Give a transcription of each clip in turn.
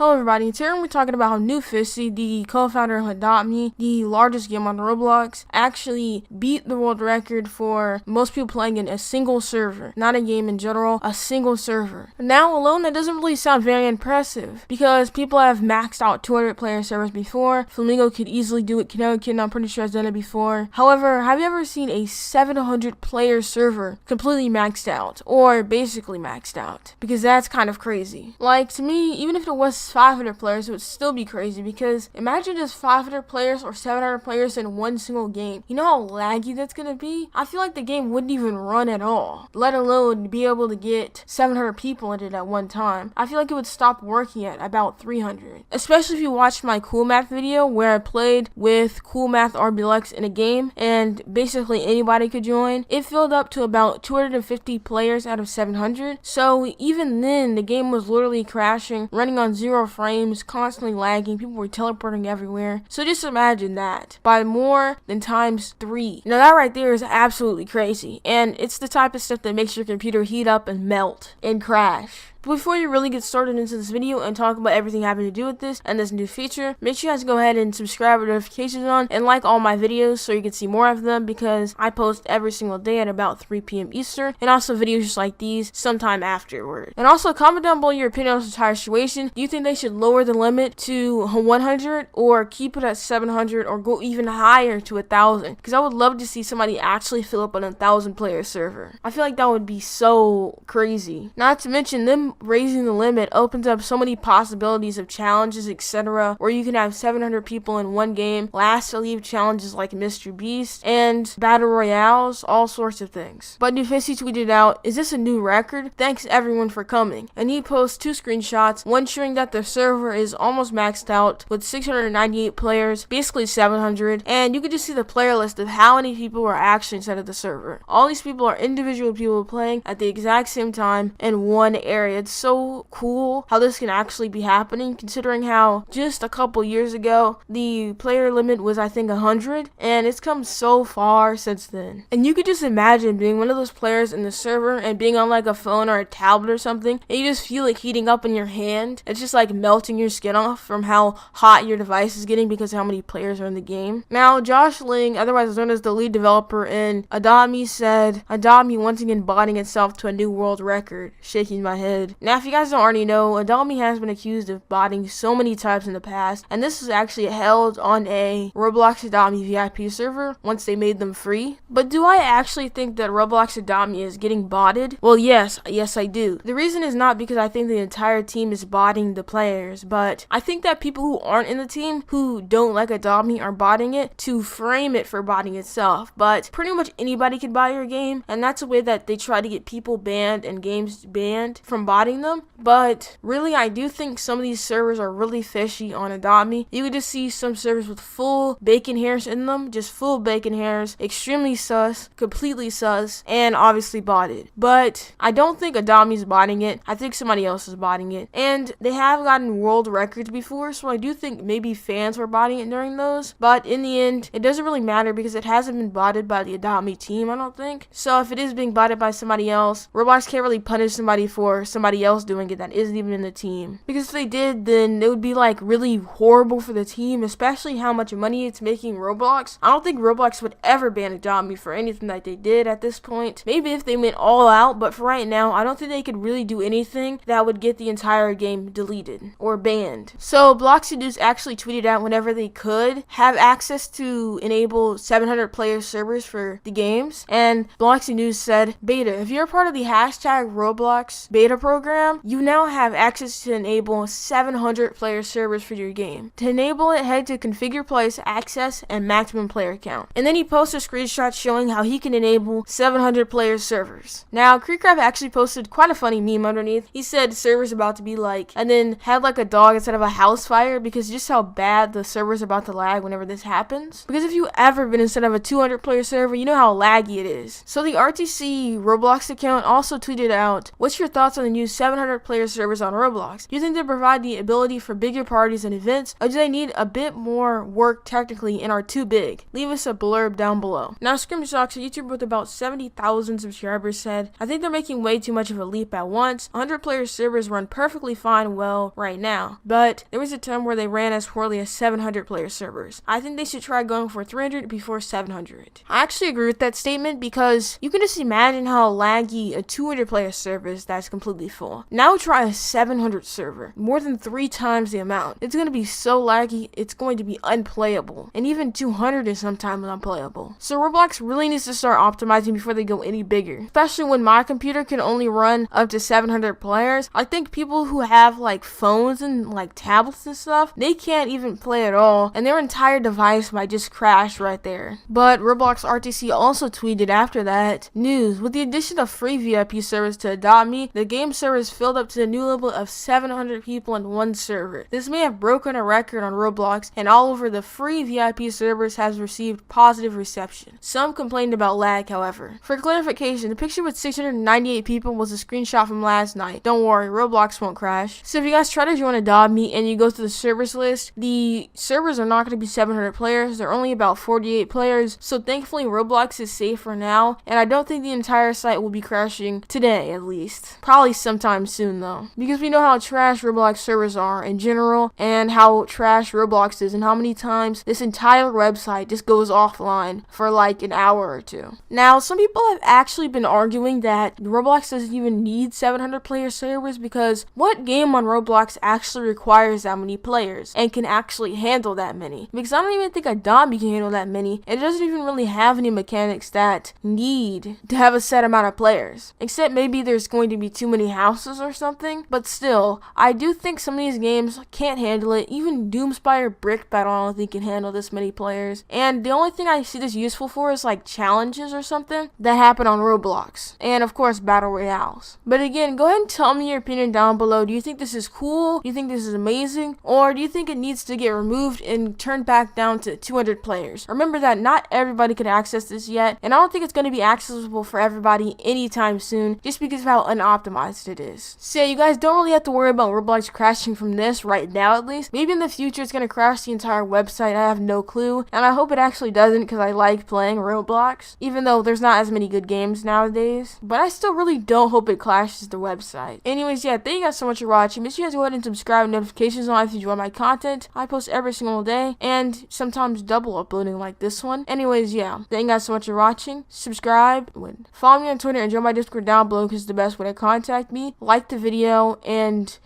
Hello everybody, today we're talking about how NewFissy, the co-founder of Adopt Me, the largest game on Roblox, actually beat the world record for most people playing in a single server. Not a game in general, a single server. Now alone, that doesn't really sound very impressive, because people have maxed out 200 player servers before. Flamingo could easily do it, Kid, I'm pretty sure has done it before. However, have you ever seen a 700 player server completely maxed out, or basically maxed out? Because that's kind of crazy. Like, to me, even if it was 500 players, it would still be crazy, because imagine just 500 players or 700 players in one single game. You know how laggy that's gonna be? I feel like the game wouldn't even run at all, let alone be able to get 700 people in it at one time. I feel like it would stop working at about 300. Especially if you watched my Cool Math video where I played with Cool Math RBLX in a game and basically anybody could join. It filled up to about 250 players out of 700. So even then, the game was literally crashing, running on 0 frames, constantly lagging, people were teleporting everywhere. So just imagine that by more than times 3. Now that right there is absolutely crazy, and it's the type of stuff that makes your computer heat up and melt and crash. But before you really get started into this video and talk about everything having to do with this and this new feature, make sure you guys go ahead and subscribe with notifications on and like all my videos so you can see more of them, because I post every single day at about 3 p.m. Eastern, and also videos just like these sometime afterward. And also comment down below your opinion on this entire situation. Do you think they should lower the limit to 100 or keep it at 700 or go even higher to 1,000? Because I would love to see somebody actually fill up on 1,000 player server. I feel like that would be so crazy. Not to mention them raising the limit opens up so many possibilities of challenges, etc., where you can have 700 people in one game, last to leave challenges like Mr. Beast and battle royales, all sorts of things. But NewFissy tweeted out, "Is this a new record? Thanks everyone for coming." And he posts 2 screenshots, one showing that the server is almost maxed out with 698 players, basically 700, and you can just see the player list of how many people are actually inside of the server. All these people are individual people playing at the exact same time in one area. It's so cool how this can actually be happening, considering how just a couple years ago the player limit was I think 100, and it's come so far since then. And you could just imagine being one of those players in the server and being on like a phone or a tablet or something, and you just feel it heating up in your hand. It's just like melting your skin off from how hot your device is getting because of how many players are in the game. Now Josh Ling, otherwise known as the lead developer in Adopt Me, said, "Adopt Me once again botting itself to a new world record," shaking my head. Now, if you guys don't already know, Adopt Me has been accused of botting so many times in the past, and this was actually held on a Roblox Adopt Me VIP server once they made them free. But do I actually think that Roblox Adopt Me is getting botted? Well, yes I do. The reason is not because I think the entire team is botting the players, but I think that people who aren't in the team, who don't like Adopt Me, are botting it to frame it for botting itself. But pretty much anybody can buy your game, and that's a way that they try to get people banned and games banned from botting them. But really, I do think some of these servers are really fishy on Adopt Me. You could just see some servers with full bacon hairs in them, just full bacon hairs, extremely sus, completely sus, and obviously botted. But I don't think Adopt Me is botting it. I think somebody else is botting it, and they have gotten world records before, so I do think maybe fans were botting it during those. But in the end, it doesn't really matter because it hasn't been botted by the Adopt Me team, I don't think. So if it is being botted by somebody else, Roblox can't really punish somebody for somebody else doing it that isn't even in the team, because if they did, then it would be like really horrible for the team, especially how much money it's making Roblox. I don't think Roblox would ever ban Adopt Me for anything that they did at this point. Maybe if they went all out, but for right now, I don't think they could really do anything that would get the entire game deleted or banned. So Bloxy News actually tweeted out whenever they could have access to enable 700 player servers for the games, and Bloxy News said, "Beta, if you're part of the hashtag Roblox beta program, you now have access to enable 700 player servers for your game. To enable it, head to configure place, access, and maximum player count." And then he posted a screenshot showing how he can enable 700 player servers. Now, Creecraft actually posted quite a funny meme underneath. He said server's about to be like, and then had like a dog instead of a house fire, because just how bad the server's about to lag whenever this happens. Because if you ever been instead of a 200 player server, you know how laggy it is. So the RTC Roblox account also tweeted out, "What's your thoughts on the new new 700 player servers on Roblox? Do you think they provide the ability for bigger parties and events, or do they need a bit more work technically and are too big? Leave us a blurb down below. Now, Scrimshox, a YouTuber with about 70,000 subscribers, said, I think they're making way too much of a leap at once. 100 player servers run perfectly fine well right now, but there was a time where they ran as poorly as 700 player servers. I think they should try going for 300 before 700. I actually agree with that statement because you can just imagine how laggy a 200 player server is that's completely full. Now try a 700 server, more than 3 times the amount. It's going to be so laggy, it's going to be unplayable, and even 200 is sometimes unplayable. So Roblox really needs to start optimizing before they go any bigger, especially when my computer can only run up to 700 players. I think people who have like phones and like tablets and stuff, they can't even play at all, and their entire device might just crash right there. But Roblox RTC also tweeted after that, news, with the addition of free VIP servers to Adopt Me, the game server is filled up to the new level of 700 people in one server. This may have broken a record on Roblox, and all over the free VIP servers has received positive reception. Some complained about lag, however. For clarification, the picture with 698 people was a screenshot from last night. Don't worry, Roblox won't crash. So if you guys try to join Adopt Me and you go to the servers list, the servers are not going to be 700 players. They're only about 48 players. So thankfully Roblox is safe for now, and I don't think the entire site will be crashing today at least. Probably sometime soon though, because we know how trash Roblox servers are in general and how trash Roblox is and how many times this entire website just goes offline for like an hour or two. Now, some people have actually been arguing that Roblox doesn't even need 700 player servers because what game on Roblox actually requires that many players and can actually handle that many? Because I don't even think Adopt Me can handle that many, and it doesn't even really have any mechanics that need to have a set amount of players, except maybe there's going to be too many houses or something. But still, I do think some of these games can't handle it. Even Doomspire Brick Battle I don't think can handle this many players, and the only thing I see this useful for is like challenges or something that happen on Roblox, and of course battle royales. But again, go ahead and tell me your opinion down below. Do you think this is cool? Do you think this is amazing? Or do you think it needs to get removed and turned back down to 200 players? Remember that not everybody can access this yet, and I don't think it's going to be accessible for everybody anytime soon just because of how unoptimized it is. So you guys don't really have to worry about Roblox crashing from this right now, at least. Maybe in the future it's going to crash the entire website. I have no clue, and I hope it actually doesn't because I like playing Roblox, even though there's not as many good games nowadays. But I still really don't hope it crashes the website. Anyways, yeah, thank you guys so much for watching. Make sure you guys go ahead and subscribe and notifications on if you enjoy my content. I post every single day and sometimes double uploading like this one. Anyways, yeah, thank you guys so much for watching. Subscribe, follow me on Twitter, and join my Discord down below because it's the best way to contact me. Like the video, and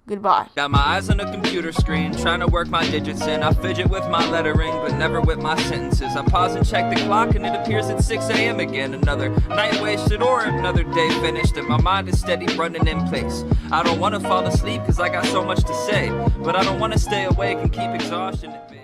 goodbye. Got my eyes on a computer screen, trying to work my digits in. I fidget with my lettering, but never with my sentences. I pause and check the clock, and it appears it's 6 a.m. again. Another night wasted or another day finished, and my mind is steady running in place. I don't want to fall asleep because I got so much to say, but I don't want to stay awake and keep exhaustion at bay.